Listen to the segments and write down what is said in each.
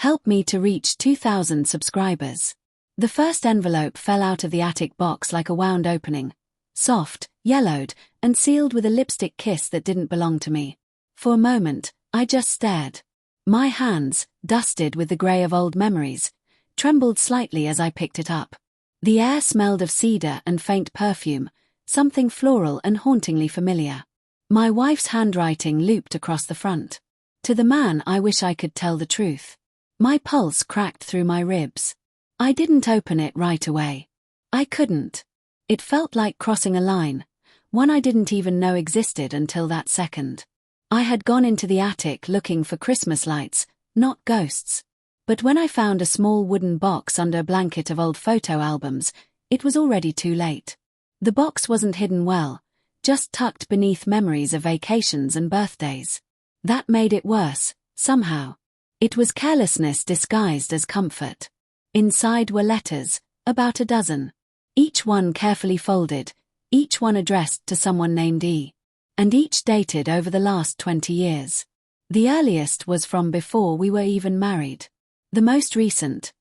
Help me to reach 2,000 subscribers. The first envelope fell out of the attic box like a wound opening. Soft, yellowed, and sealed with a lipstick kiss that didn't belong to me. For a moment, I just stared. My hands, dusted with the grey of old memories, trembled slightly as I picked it up. The air smelled of cedar and faint perfume, something floral and hauntingly familiar. My wife's handwriting looped across the front. To the man I wish I could tell the truth. My pulse cracked through my ribs. I didn't open it right away. I couldn't. It felt like crossing a line, one I didn't even know existed until that second. I had gone into the attic looking for Christmas lights, not ghosts. But when I found a small wooden box under a blanket of old photo albums, it was already too late. The box wasn't hidden well, just tucked beneath memories of vacations and birthdays. That made it worse, somehow. It was carelessness disguised as comfort. Inside were letters, about a dozen. Each one carefully folded, each one addressed to someone named E. And each dated over the last 20 years. The earliest was from before we were even married. The most recent,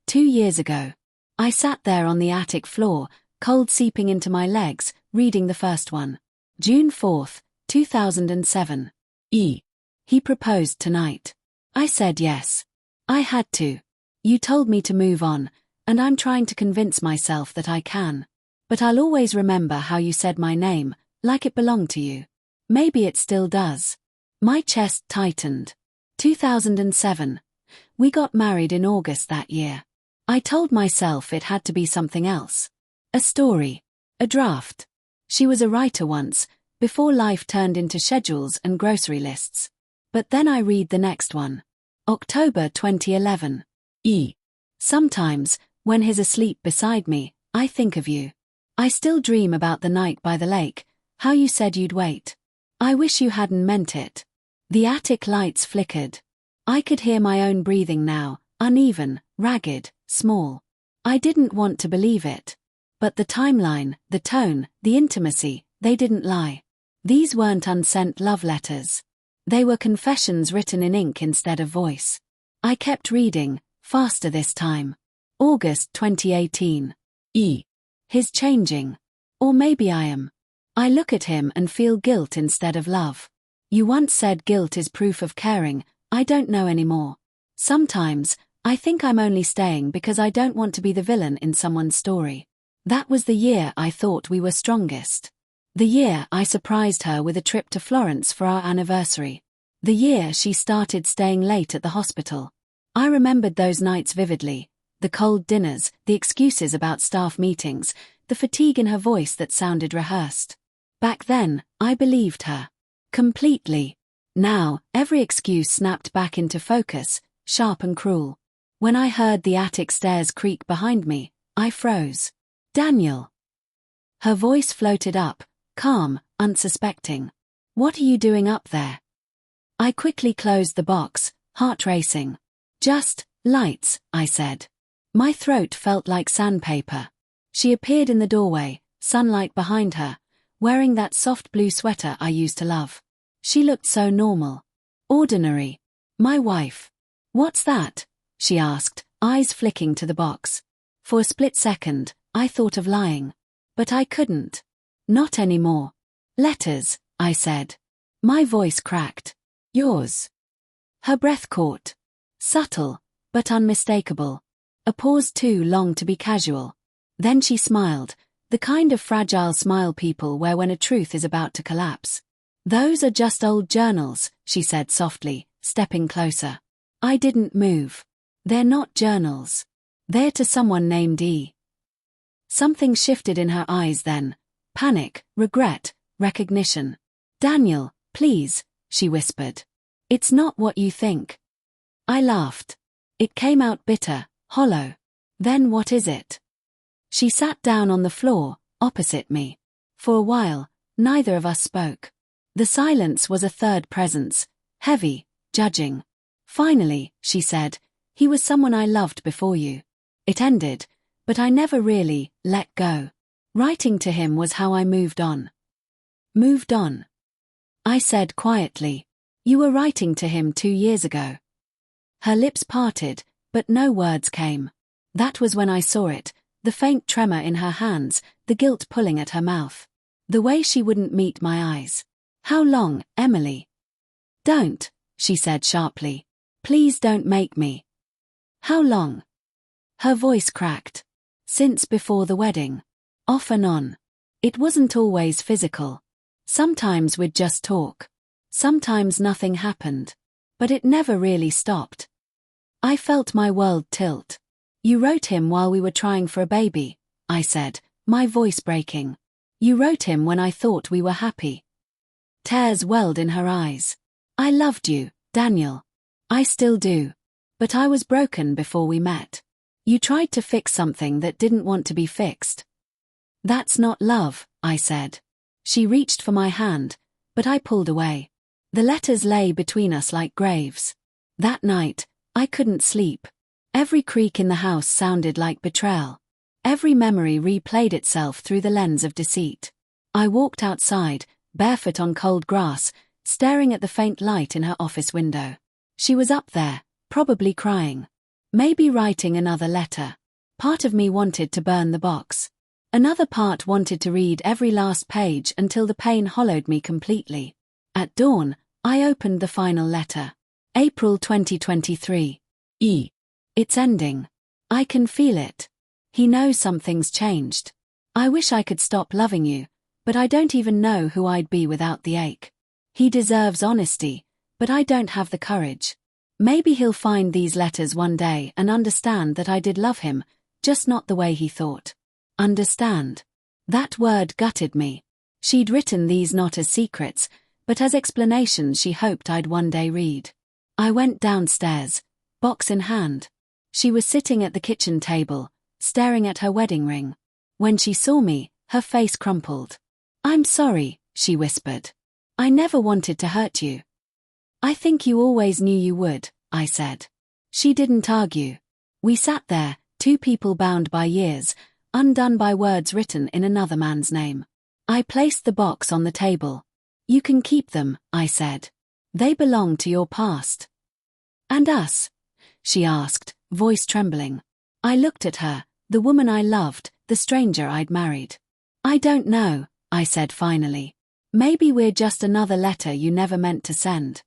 2 years ago. I sat there on the attic floor, cold seeping into my legs, reading the first one. June 4th, 2007. E. He proposed tonight. I said yes. I had to. You told me to move on, and I'm trying to convince myself that I can. But I'll always remember how you said my name, like it belonged to you. Maybe it still does. My chest tightened. 2007. We got married in August that year. I told myself it had to be something else. A story. A draft. She was a writer once, before life turned into schedules and grocery lists. But then I read the next one. October 2011. E. Sometimes, when he's asleep beside me, I think of you. I still dream about the night by the lake, how you said you'd wait. I wish you hadn't meant it. The attic lights flickered. I could hear my own breathing now, uneven, ragged, small. I didn't want to believe it. But the timeline, the tone, the intimacy, they didn't lie. These weren't unsent love letters. They were confessions written in ink instead of voice. I kept reading, faster this time. August 2018. E. He's changing. Or maybe I am. I look at him and feel guilt instead of love. You once said guilt is proof of caring. I don't know anymore. Sometimes, I think I'm only staying because I don't want to be the villain in someone's story. That was the year I thought we were strongest. The year I surprised her with a trip to Florence for our anniversary. The year she started staying late at the hospital. I remembered those nights vividly. The cold dinners, the excuses about staff meetings, the fatigue in her voice that sounded rehearsed. Back then, I believed her. Completely. Now, every excuse snapped back into focus, sharp and cruel. When I heard the attic stairs creak behind me, I froze. Daniel. Her voice floated up, calm, unsuspecting. What are you doing up there? I quickly closed the box, heart racing. Just lights, I said. My throat felt like sandpaper. She appeared in the doorway, sunlight behind her, wearing that soft blue sweater I used to love. She looked so normal. Ordinary. My wife. What's that? She asked, eyes flicking to the box. For a split second, I thought of lying. But I couldn't. Not anymore. Letters, I said. My voice cracked. Yours. Her breath caught. Subtle, but unmistakable. A pause too long to be casual. Then she smiled, the kind of fragile smile people wear when a truth is about to collapse. Those are just old journals, she said softly, stepping closer. I didn't move. They're not journals. They're to someone named E. Something shifted in her eyes then. Panic, regret, recognition. Daniel, please, she whispered. It's not what you think. I laughed. It came out bitter, hollow. Then what is it? She sat down on the floor, opposite me. For a while, neither of us spoke. The silence was a third presence, heavy, judging. Finally, she said, he was someone I loved before you. It ended, but I never really let go. Writing to him was how I moved on. Moved on. I said quietly, you were writing to him 2 years ago. Her lips parted, but no words came. That was when I saw it, the faint tremor in her hands, the guilt pulling at her mouth. The way she wouldn't meet my eyes. "How long, Emily?" "Don't," she said sharply. "Please don't make me." "How long?" Her voice cracked. "Since before the wedding. Off and on. It wasn't always physical. Sometimes we'd just talk. Sometimes nothing happened. But it never really stopped." I felt my world tilt. "You wrote him while we were trying for a baby," I said, my voice breaking. "You wrote him when I thought we were happy." Tears welled in her eyes. "I loved you, Daniel. I still do. But I was broken before we met. You tried to fix something that didn't want to be fixed." "That's not love," I said. She reached for my hand, but I pulled away. The letters lay between us like graves. That night, I couldn't sleep. Every creak in the house sounded like betrayal. Every memory replayed itself through the lens of deceit. I walked outside, barefoot on cold grass, staring at the faint light in her office window. She was up there, probably crying. Maybe writing another letter. Part of me wanted to burn the box. Another part wanted to read every last page until the pain hollowed me completely. At dawn, I opened the final letter. April 2023. It's ending. I can feel it. He knows something's changed. I wish I could stop loving you, but I don't even know who I'd be without the ache. He deserves honesty, but I don't have the courage. Maybe he'll find these letters one day and understand that I did love him, just not the way he thought. Understand. That word gutted me. She'd written these not as secrets, but as explanations she hoped I'd one day read. I went downstairs, box in hand. She was sitting at the kitchen table, staring at her wedding ring. When she saw me, her face crumpled. "I'm sorry," she whispered. "I never wanted to hurt you." "I think you always knew you would," I said. She didn't argue. We sat there, two people bound by years, undone by words written in another man's name. I placed the box on the table. "You can keep them," I said. "They belong to your past." "And us?" she asked, voice trembling. I looked at her, the woman I loved, the stranger I'd married. "I don't know," I said finally. "Maybe we're just another letter you never meant to send."